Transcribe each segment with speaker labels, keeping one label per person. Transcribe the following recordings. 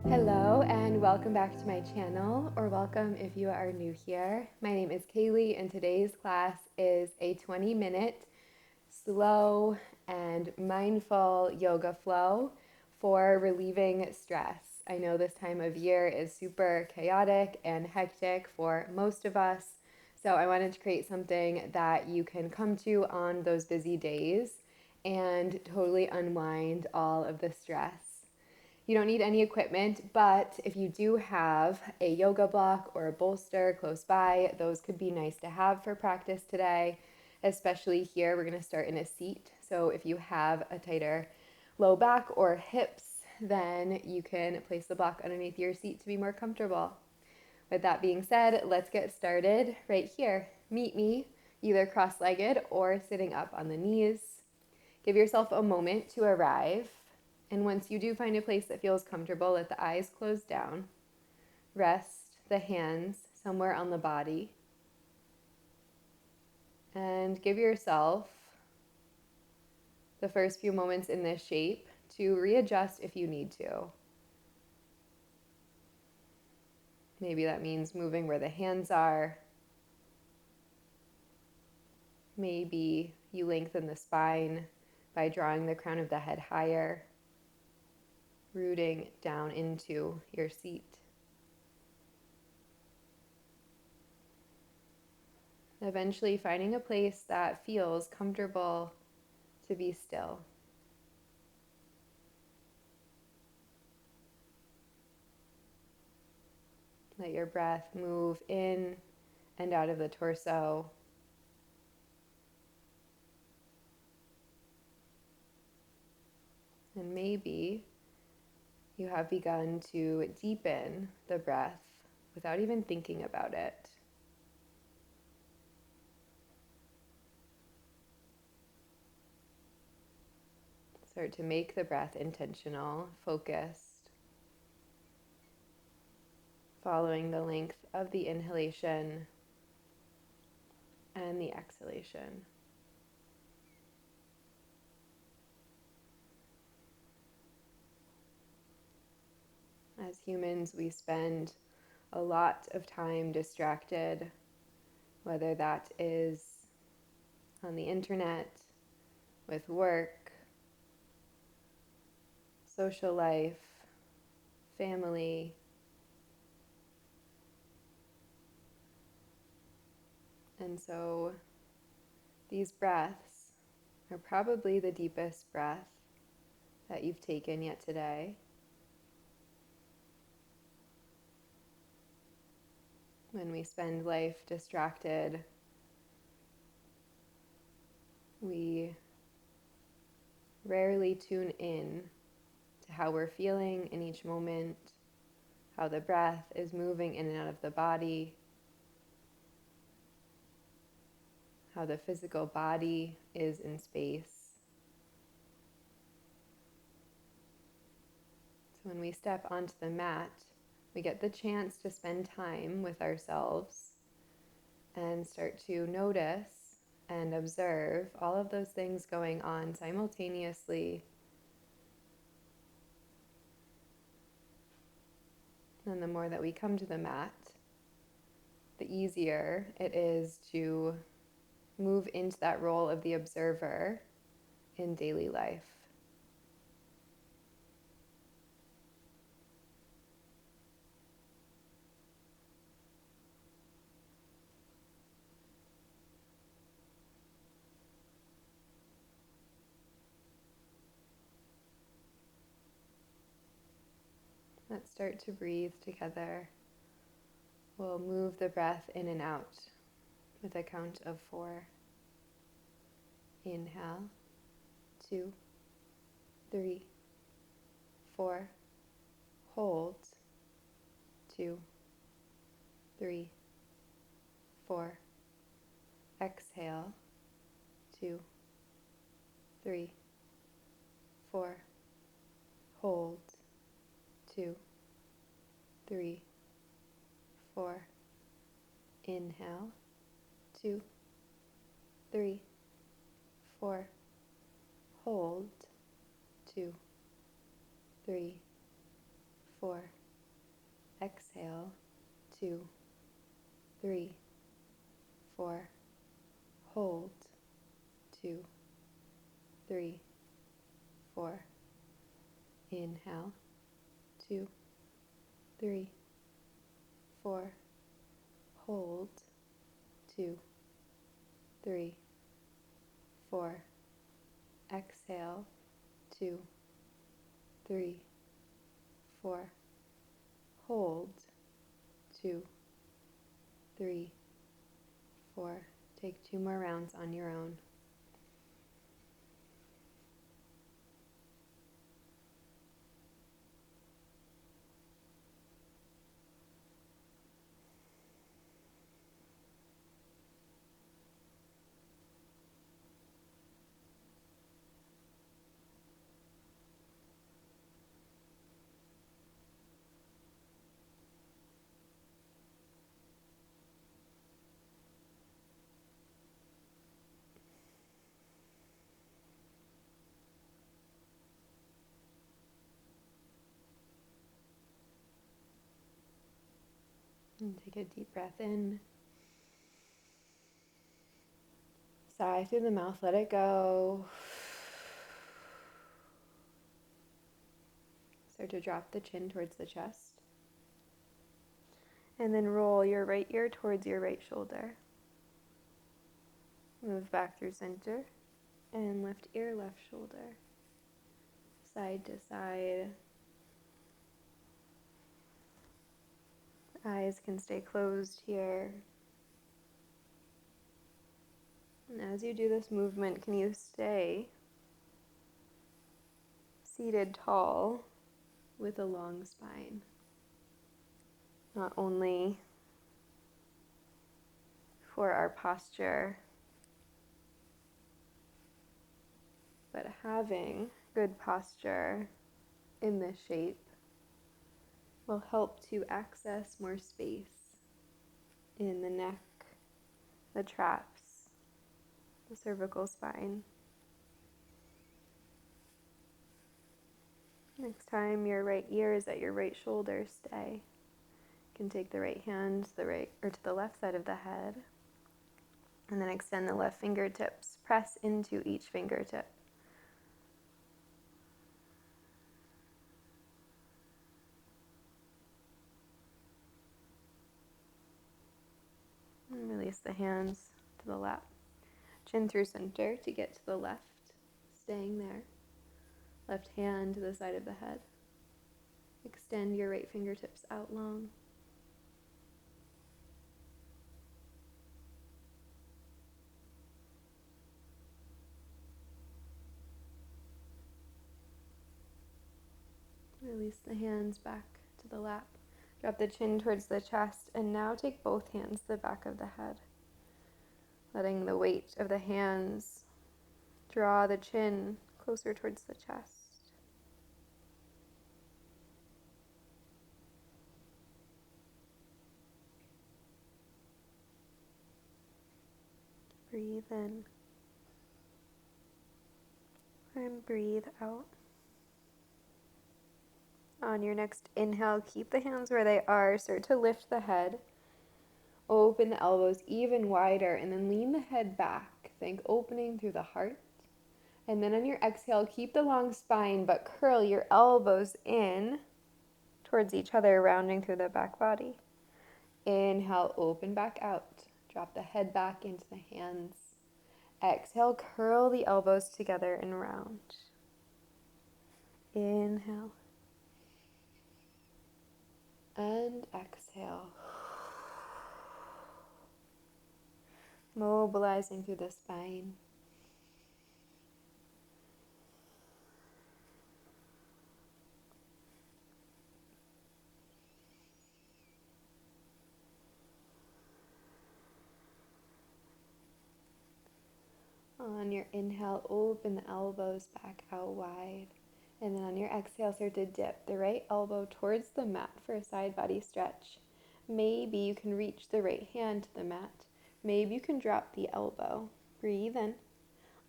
Speaker 1: Hello and welcome back to my channel, or welcome if you are new here. My name is Kaylee and today's class is a 20-minute slow and mindful yoga flow for relieving stress. I know this time of year is super chaotic and hectic for most of us, so I wanted to create something that you can come to on those busy days and totally unwind all of the stress. You don't need any equipment, but if you do have a yoga block or a bolster close by, those could be nice to have for practice today, especially here. We're going to start in a seat. So if you have a tighter low back or hips, then you can place the block underneath your seat to be more comfortable. With that being said, let's get started right here. Meet me either cross-legged or sitting up on the knees. Give yourself a moment to arrive. And once you do find a place that feels comfortable, let the eyes close down. Rest the hands somewhere on the body. And give yourself the first few moments in this shape to readjust if you need to. Maybe that means moving where the hands are. Maybe you lengthen the spine by drawing the crown of the head higher, rooting down into your seat. Eventually finding a place that feels comfortable to be still. Let your breath move in and out of the torso. And maybe you have begun to deepen the breath without even thinking about it. Start to make the breath intentional, focused, following the length of the inhalation and the exhalation. As humans, we spend a lot of time distracted, whether that is on the internet, with work, social life, family. And so these breaths are probably the deepest breath that you've taken yet today. When we spend life distracted, we rarely tune in to how we're feeling in each moment, how the breath is moving in and out of the body, how the physical body is in space. So when we step onto the mat, we get the chance to spend time with ourselves and start to notice and observe all of those things going on simultaneously. And the more that we come to the mat, the easier it is to move into that role of the observer in daily life. Let's start to breathe together. We'll move the breath in and out with a count of 4. Inhale, 2, 3, 4. Hold, 2, 3, 4. Exhale, 2, 3, 4. Hold, 2, 3, 4. Inhale, 2, 3, 4. Hold, 2, 3, 4. Exhale, 2, 3, 4. Hold, 2, 3, 4. Inhale, 2, 3, 4. Hold, 2, 3, 4. Exhale, 2, 3, 4. Hold, 2, 3, 4. Take 2 more rounds on your own. And take a deep breath in. Sigh through the mouth, let it go. Start to drop the chin towards the chest. And then roll your right ear towards your right shoulder. Move back through center. And left ear, left shoulder. Side to side. Eyes can stay closed here. And as you do this movement, can you stay seated tall with a long spine? Not only for our posture, but having good posture in this shape will help to access more space in the neck, the traps, the cervical spine. Next time your right ear is at your right shoulder, stay. You can take the right hand to the right or to the left side of the head, and then extend the left fingertips. Press into each fingertip. And release the hands to the lap. Chin through center to get to the left, staying there. Left hand to the side of the head. Extend your right fingertips out long. Release the hands back to the lap. Drop the chin towards the chest, and now take both hands to the back of the head. Letting the weight of the hands draw the chin closer towards the chest. Breathe in and breathe out. On your next inhale, keep the hands where they are. Start to lift the head. Open the elbows even wider, and then lean the head back. Think opening through the heart. And then on your exhale, keep the long spine, but curl your elbows in towards each other, rounding through the back body. Inhale, open back out. Drop the head back into the hands. Exhale, curl the elbows together and round. Inhale. And exhale. Mobilizing through the spine. On your inhale, open the elbows back out wide. And then on your exhale, start to dip the right elbow towards the mat for a side body stretch. Maybe you can reach the right hand to the mat. Maybe you can drop the elbow. Breathe in.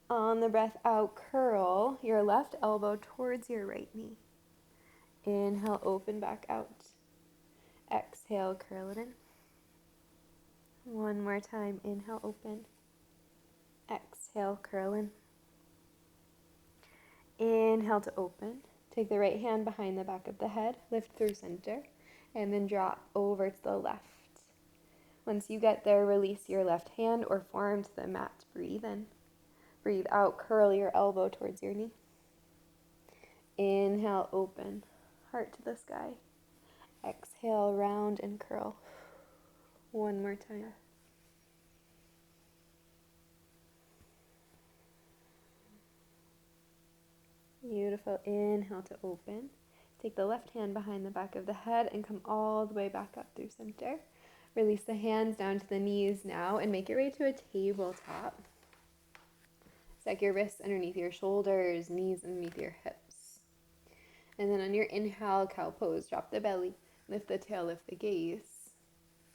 Speaker 1: On the breath out, curl your left elbow towards your right knee. Inhale, open back out. Exhale, curl it in. One more time, inhale, open. Exhale, curl in. Inhale to open. Take the right hand behind the back of the head, lift through center, and then drop over to the left. Once you get there, release your left hand or forearm to the mat. Breathe in. Breathe out, curl your elbow towards your knee. Inhale, open, heart to the sky. Exhale, round and curl. One more time. Beautiful. Inhale to open. Take the left hand behind the back of the head and come all the way back up through center. Release the hands down to the knees now and make your way to a tabletop. Stack your wrists underneath your shoulders, knees underneath your hips. And then on your inhale, cow pose, drop the belly, lift the tail, lift the gaze.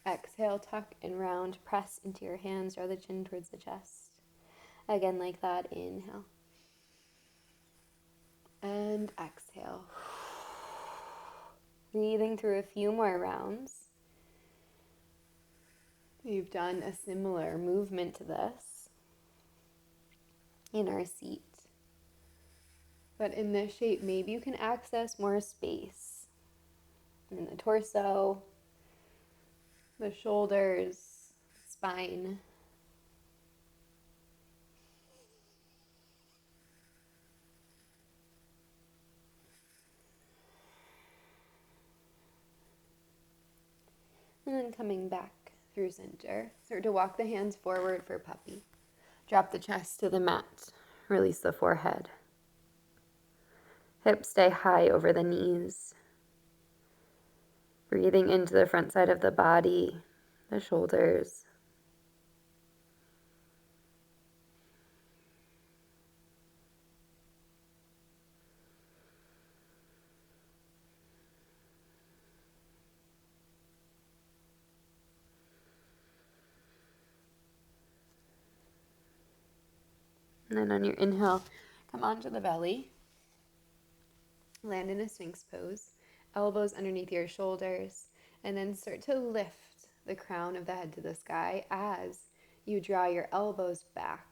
Speaker 1: Exhale, tuck and round, press into your hands, draw the chin towards the chest. Again, like that, inhale. And exhale. Breathing through a few more rounds. We've done a similar movement to this in our seat. But in this shape, maybe you can access more space in the torso, the shoulders, spine. And then coming back through center. Start to walk the hands forward for puppy. Drop the chest to the mat. Release the forehead. Hips stay high over the knees. Breathing into the front side of the body, the shoulders. And then on your inhale, come onto the belly. Land in a Sphinx pose. Elbows underneath your shoulders. And then start to lift the crown of the head to the sky as you draw your elbows back.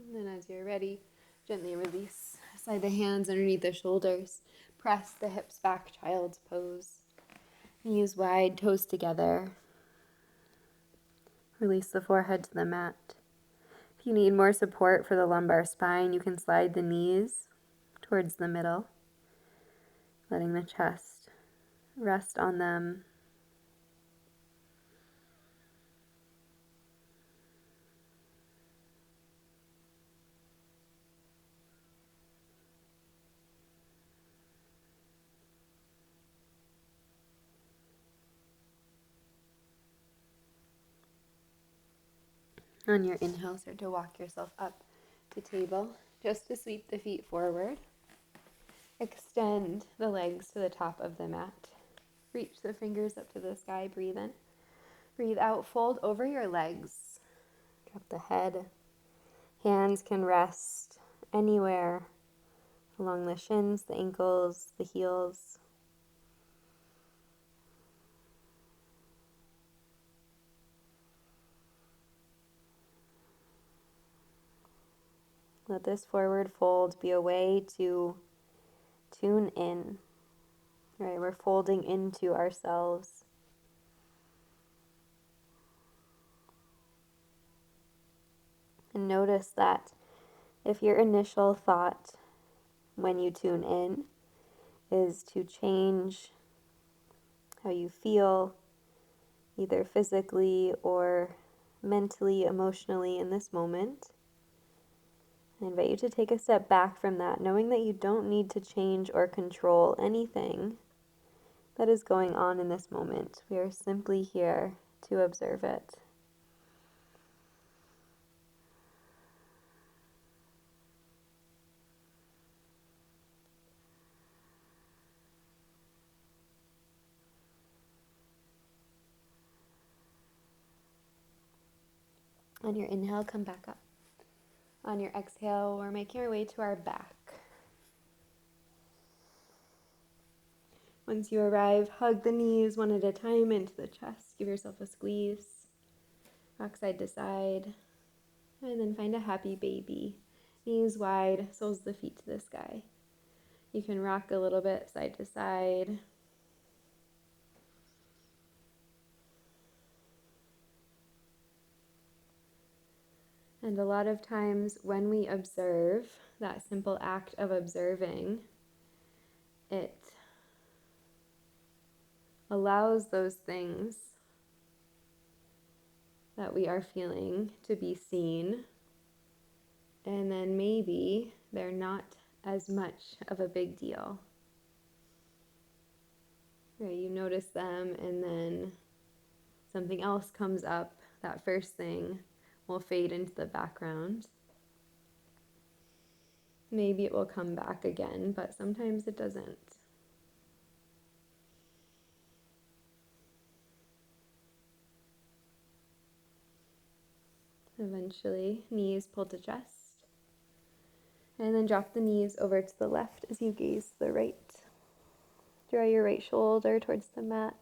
Speaker 1: And then as you're ready, gently release. Slide the hands underneath the shoulders. Press the hips back, child's pose. Knees wide, toes together. Release the forehead to the mat. If you need more support for the lumbar spine, you can slide the knees towards the middle, letting the chest rest on them. On your inhale, start to walk yourself up to table, just to sweep the feet forward. Extend the legs to the top of the mat. Reach the fingers up to the sky, breathe in. Breathe out, fold over your legs. Drop the head. Hands can rest anywhere along the shins, the ankles, the heels. Let this forward fold be a way to tune in. Right, we're folding into ourselves. And notice that if your initial thought when you tune in is to change how you feel, either physically or mentally, emotionally in this moment, I invite you to take a step back from that, knowing that you don't need to change or control anything that is going on in this moment. We are simply here to observe it. On your inhale, come back up. On your exhale, we're making our way to our back. Once you arrive, hug the knees one at a time into the chest. Give yourself a squeeze. Rock side to side. And then find a happy baby. Knees wide, soles of the feet to the sky. You can rock a little bit side to side. And a lot of times when we observe, that simple act of observing, it allows those things that we are feeling to be seen. And then maybe they're not as much of a big deal. Right, you notice them and then something else comes up. That first thing will fade into the background. Maybe it will come back again, but sometimes it doesn't. Eventually, knees pull to chest. And then drop the knees over to the left as you gaze to the right. Draw your right shoulder towards the mat.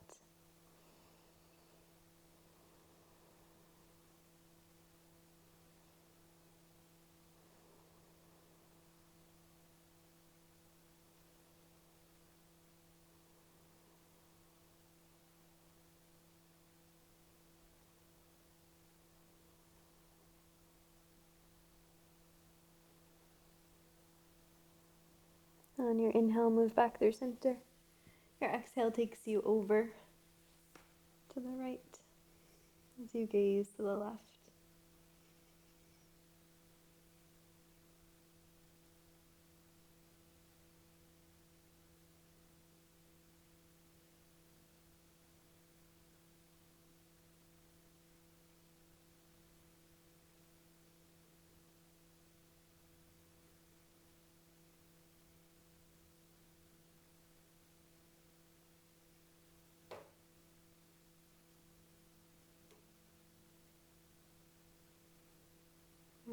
Speaker 1: On your inhale, move back through center. Your exhale takes you over to the right as you gaze to the left.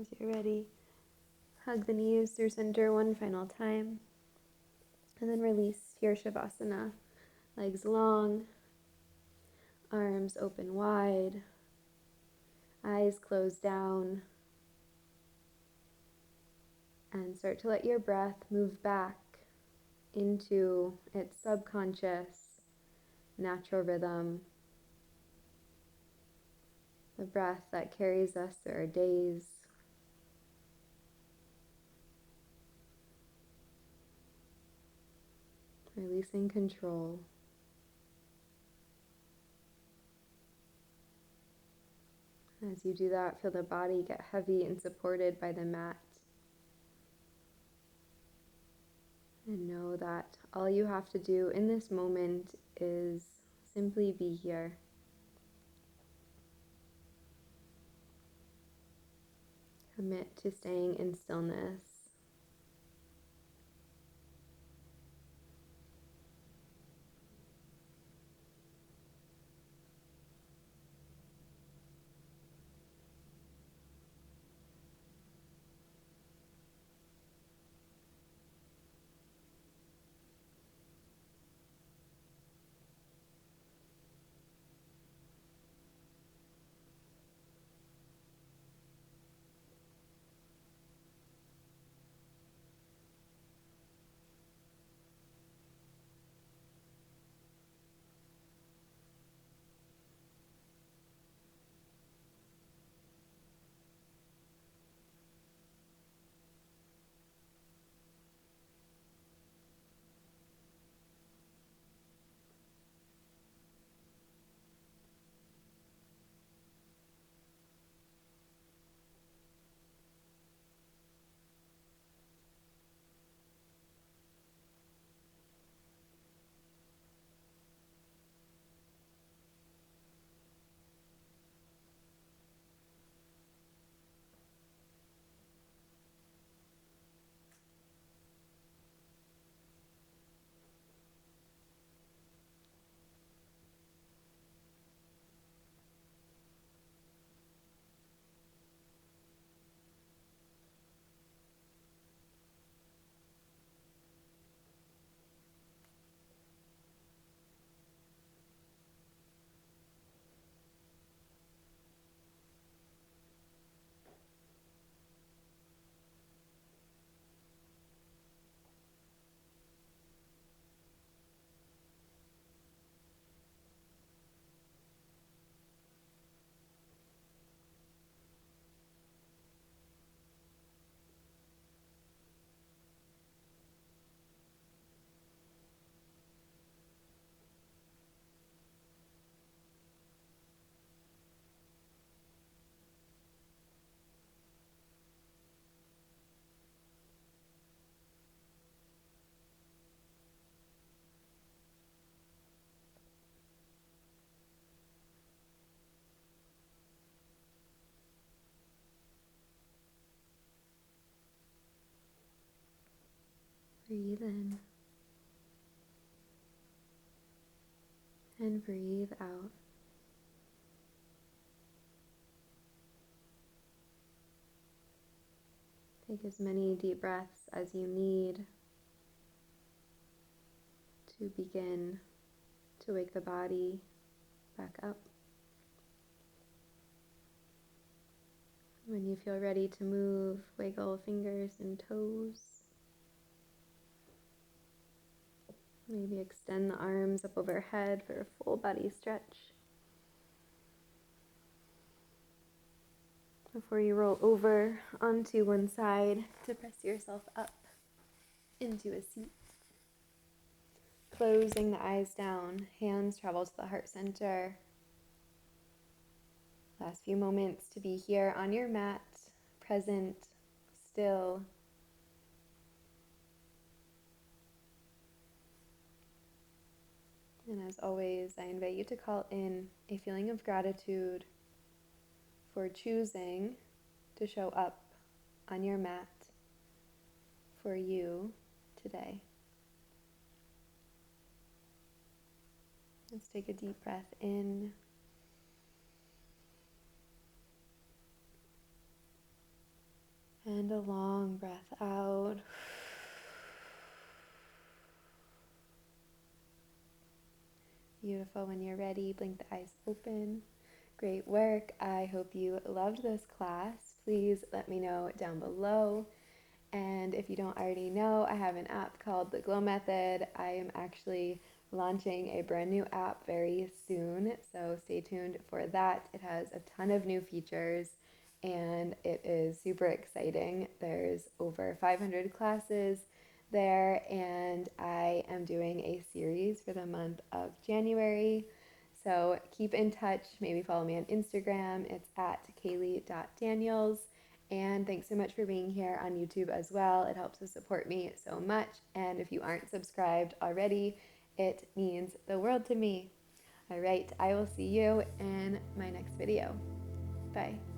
Speaker 1: As you're ready, hug the knees through center one final time. And then release your Shavasana. Legs long, arms open wide, eyes closed down. And start to let your breath move back into its subconscious, natural rhythm. The breath that carries us through our days. Releasing control. As you do that, feel the body get heavy and supported by the mat. And know that all you have to do in this moment is simply be here. Commit to staying in stillness. Breathe in and breathe out. Take as many deep breaths as you need to begin to wake the body back up. When you feel ready to move, wiggle fingers and toes. Maybe extend the arms up overhead for a full body stretch. Before you roll over onto one side to press yourself up into a seat. Closing the eyes down, hands travel to the heart center. Last few moments to be here on your mat, present, still. And as always, I invite you to call in a feeling of gratitude for choosing to show up on your mat for you today. Let's take a deep breath in. And a long breath out. Beautiful. When you're ready, blink the eyes open. Great work. I hope you loved this class. Please let me know down below. And if you don't already know, I have an app called The Glow Method. I am actually launching a brand new app very soon, so stay tuned for that. It has a ton of new features and it is super exciting. There's over 500 classes there, and I am doing a series for the month of January. So keep in touch. Maybe follow me on Instagram. It's at kaylee.daniels. And thanks so much for being here on YouTube as well. It helps to support me so much. And if you aren't subscribed already, it means the world to me. All right, I will see you in my next video. Bye.